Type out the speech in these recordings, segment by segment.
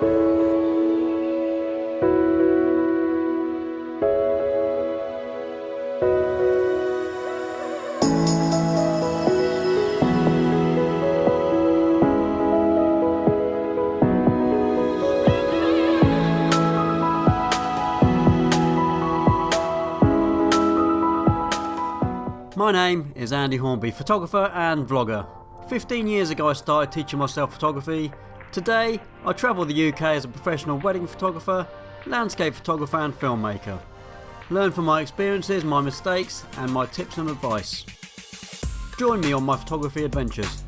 My name is Andy Hornby, photographer and vlogger. 15 years ago I started teaching myself photography. Today I travel the UK as a professional wedding photographer, landscape photographer and filmmaker. Learn from my experiences, my mistakes and my tips and advice. Join me on my photography adventures.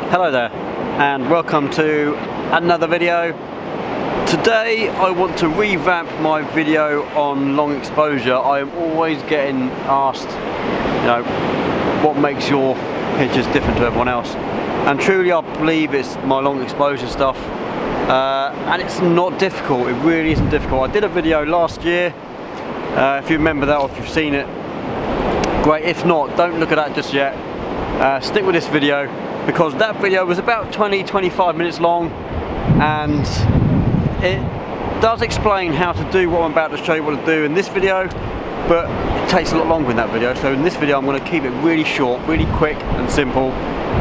Hello there and welcome to another video. Today I want to revamp my video on long exposure. I am always getting asked, what makes your pictures different to everyone else, and truly I believe it's my long exposure stuff, and it's not difficult. It really isn't difficult. I did a video last year, if you remember that or if you've seen it, great. If not, don't look at that just yet. Stick with this video, because that video was about 20-25 minutes long, and it does explain how to do what I'm about to show you what to do in this video, but it takes a lot longer in that video. So in this video I'm going to keep it really short, really quick and simple,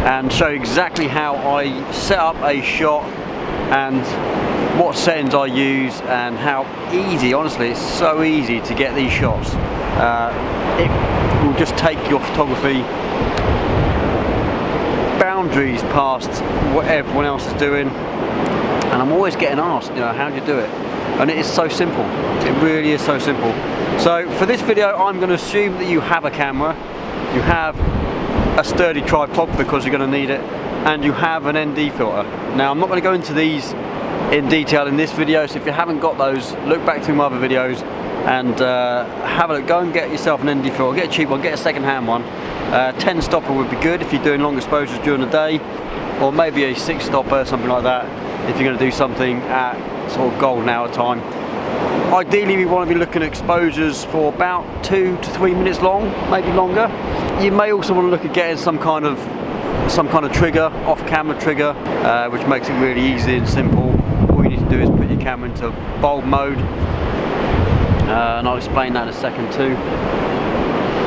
and show you exactly how I set up a shot and what settings I use and how easy, honestly it's so easy to get these shots. It will just take your photography boundaries past what everyone else is doing, and I'm always getting asked, how do you do it? And it is so simple. It really is so simple. So for this video I'm going to assume that you have a camera, you have a sturdy tripod because you're going to need it, and you have an ND filter. Now I'm not going to go into these in detail in this video, so if you haven't got those, look back through my other videos and have a look. Go and get yourself an ND filter, get a cheap one, get a second hand one. 10 stopper would be good if you're doing long exposures during the day, or maybe a 6 stopper, something like that, if you're going to do something at sort of golden hour time. Ideally we want to be looking at exposures for about 2 to 3 minutes long, maybe longer. You may also want to look at getting some kind of trigger, off-camera trigger, which makes it really easy and simple. All you need to do is put your camera into bulb mode, and I'll explain that in a second too.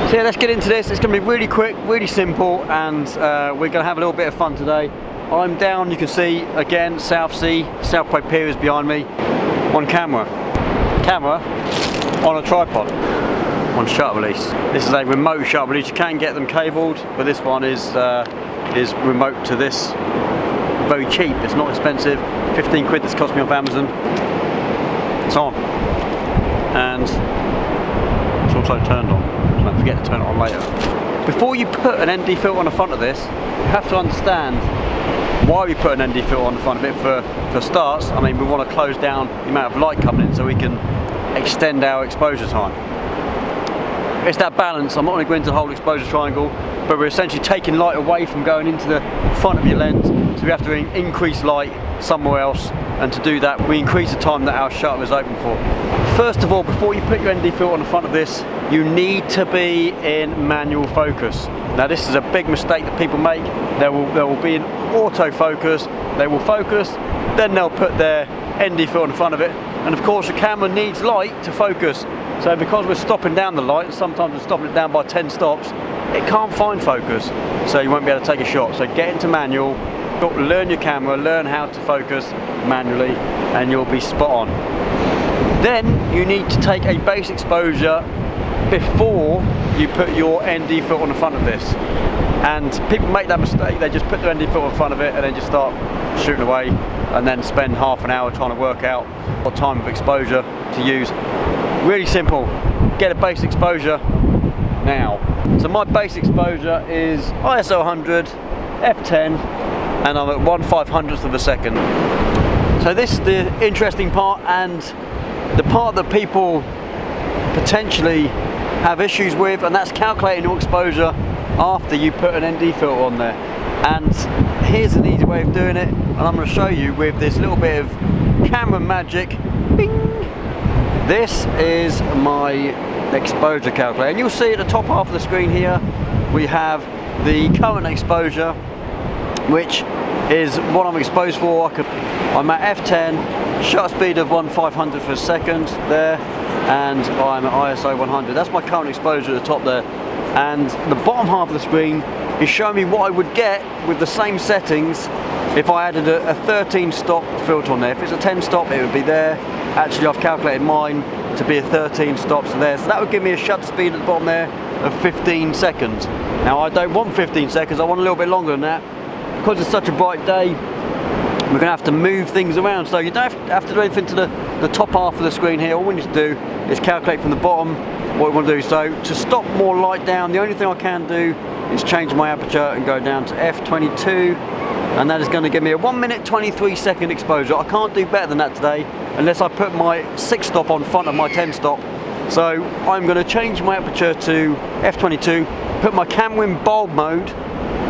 So yeah, let's get into this. It's going to be really quick, really simple, and we're going to have a little bit of fun today. I'm down, you can see again, South Sea, South Point Pier is behind me, on camera on a tripod, on shutter release. This is a remote shutter release. You can get them cabled, but this one is remote to this. Very cheap, it's not expensive. 15 quid this cost me off Amazon. It's on, and it's also turned on. Don't forget to turn it on later. Before you put an ND filter on the front of this, you have to understand why we put an ND filter on the front of it. For starts, we want to close down the amount of light coming in so we can extend our exposure time. It's that balance. I'm not going to go into the whole exposure triangle, but we're essentially taking light away from going into the front of your lens, so we have to increase light somewhere else, and to do that we increase the time that our shutter is open for. First of all, before you put your ND filter on the front of this, you need to be in manual focus. Now this is a big mistake that people make. There will be an autofocus, they will focus, then they'll put their ND filter on the front of it, and of course your camera needs light to focus. So because we're stopping down the light, and sometimes we're stopping it down by 10 stops, it can't find focus, so you won't be able to take a shot. So get into manual, learn your camera, learn how to focus manually, and you'll be spot on. Then you need to take a base exposure before you put your ND filter on the front of this. And people make that mistake, they just put the ND filter in front of it and then just start shooting away, and then spend half an hour trying to work out what time of exposure to use. Really simple, get a base exposure now. So my base exposure is ISO 100, f10, and I'm at 1/500th of a second. So this is the interesting part, and the part that people potentially have issues with, and that's calculating your exposure after you put an ND filter on there. And here's an easy way of doing it, and I'm going to show you with this little bit of camera magic. Bing! This is my exposure calculator, and you'll see at the top half of the screen here we have the current exposure, which is what I'm exposed for. I'm at f10, shutter speed of 1/500th of a second there, and I'm at ISO 100. That's my current exposure at the top there, and the bottom half of the screen is showing me what I would get with the same settings if I added a 13 stop filter on there. If it's a 10 stop, it would be there. Actually, I've calculated mine to be a 13 stops there, so that would give me a shutter speed at the bottom there of 15 seconds. Now I don't want 15 seconds, I want a little bit longer than that. Because it's such a bright day, we're going to have to move things around, so you don't have to do anything to the top half of the screen here. All we need to do is calculate from the bottom what we want to do. So to stop more light down, the only thing I can do is change my aperture and go down to f22, and that is going to give me a 1 minute 23 second exposure. I can't do better than that today unless I put my 6 stop on front of my 10 stop. So I'm going to change my aperture to f22, put my camera in bulb mode.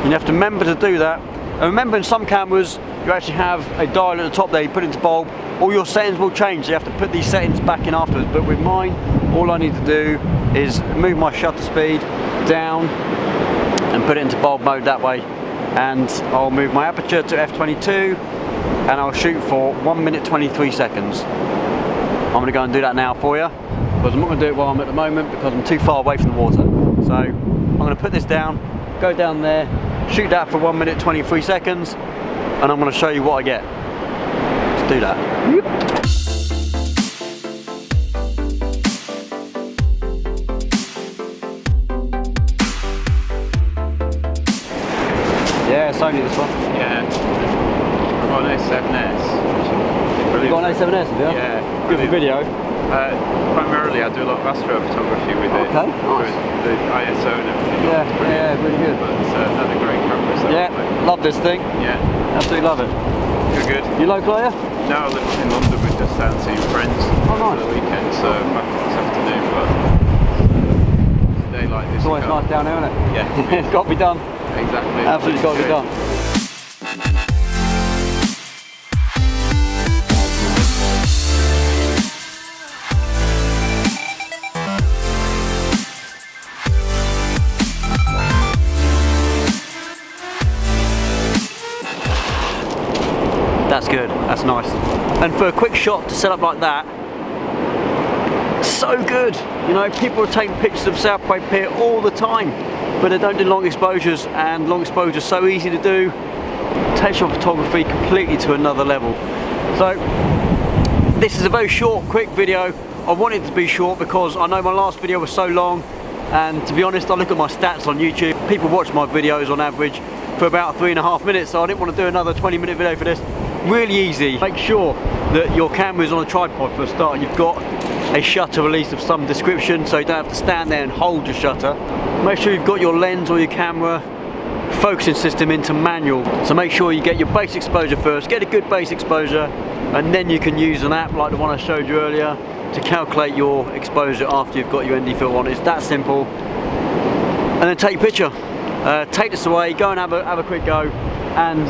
You have to remember to do that. And remember, in some cameras you actually have a dial at the top there, you put it into bulb, all your settings will change, so you have to put these settings back in afterwards. But with mine, all I need to do is move my shutter speed down and put it into bulb mode that way, and I'll move my aperture to f22 and I'll shoot for 1 minute 23 seconds. I'm going to go and do that now for you, because I'm not going to do it while I'm at the moment because I'm too far away from the water. So I'm going to put this down, go down there, shoot that for 1 minute 23 seconds, and I'm going to show you what I get. Let's do that. Yeah, Sony this one. Yeah. I've got an A7S. You've got an A7S, have you? Yeah. Good for video. Primarily I do a lot of astrophotography with it. Okay, nice. The ISO and everything. Yeah, really good. But another great camera. So Yeah, love this thing. Yeah. Absolutely love it. Good. You local, are you? No, I live in London. We're just down seeing friends nice. for the weekend, so back this afternoon. But a day like this, It's always nice down here, isn't it? Yeah. It's got to be done. Exactly. Absolutely got to be done. That's good, that's nice. And for a quick shot to set up like that, so good. You know, people are taking pictures of South Bay Pier all the time, but they don't do long exposures, and long exposure is so easy to do. Takes your photography completely to another level. So this is a very short, quick video. I wanted it to be short because I know my last video was so long, and to be honest, I look at my stats on YouTube. People watch my videos on average for about 3.5 minutes, so I didn't want to do another 20-minute video for this. Really easy. Make sure that your camera is on a tripod for a start. You've got a shutter release of some description, so you don't have to stand there and hold your shutter. Make sure you've got your lens or your camera focusing system into manual. So make sure you get your base exposure first, get a good base exposure, and then you can use an app like the one I showed you earlier to calculate your exposure after you've got your ND filter on. It's that simple. And then take your picture. Take this away, go and have a quick go. And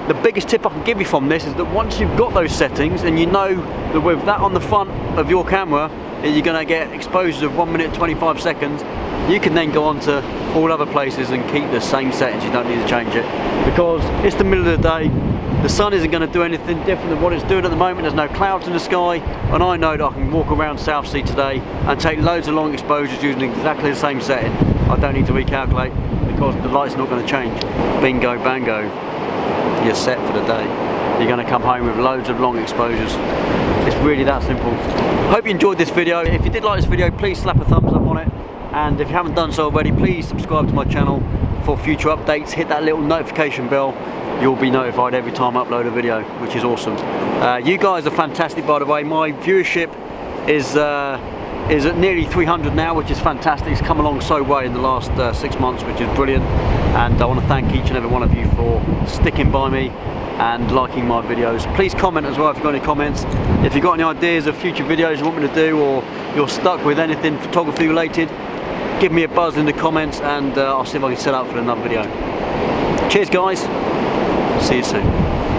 the biggest tip I can give you from this is that once you've got those settings and you know that with that on the front of your camera you're going to get exposures of 1 minute 25 seconds, you can then go on to all other places and keep the same settings. You don't need to change it, because it's the middle of the day, the sun isn't going to do anything different than what it's doing at the moment. There's no clouds in the sky, and I know that I can walk around Southsea today and take loads of long exposures using exactly the same setting. I don't need to recalculate because the light's not going to change. Bingo bango, you're set for the day. You're going to come home with loads of long exposures. It's really that simple. Hope you enjoyed this video. If you did like this video, please slap a thumbs up on it, and if you haven't done so already, please subscribe to my channel for future updates. Hit that little notification bell. You'll be notified every time I upload a video, which is awesome. You guys are fantastic, by the way. My viewership is at nearly 300 now, which is fantastic. It's come along so well in the last 6 months, which is brilliant, and I want to thank each and every one of you for sticking by me and liking my videos. Please comment as well if you've got any comments. If you've got any ideas of future videos you want me to do, or you're stuck with anything photography related, give me a buzz in the comments, and I'll see if I can set up for another video. Cheers guys, See you soon.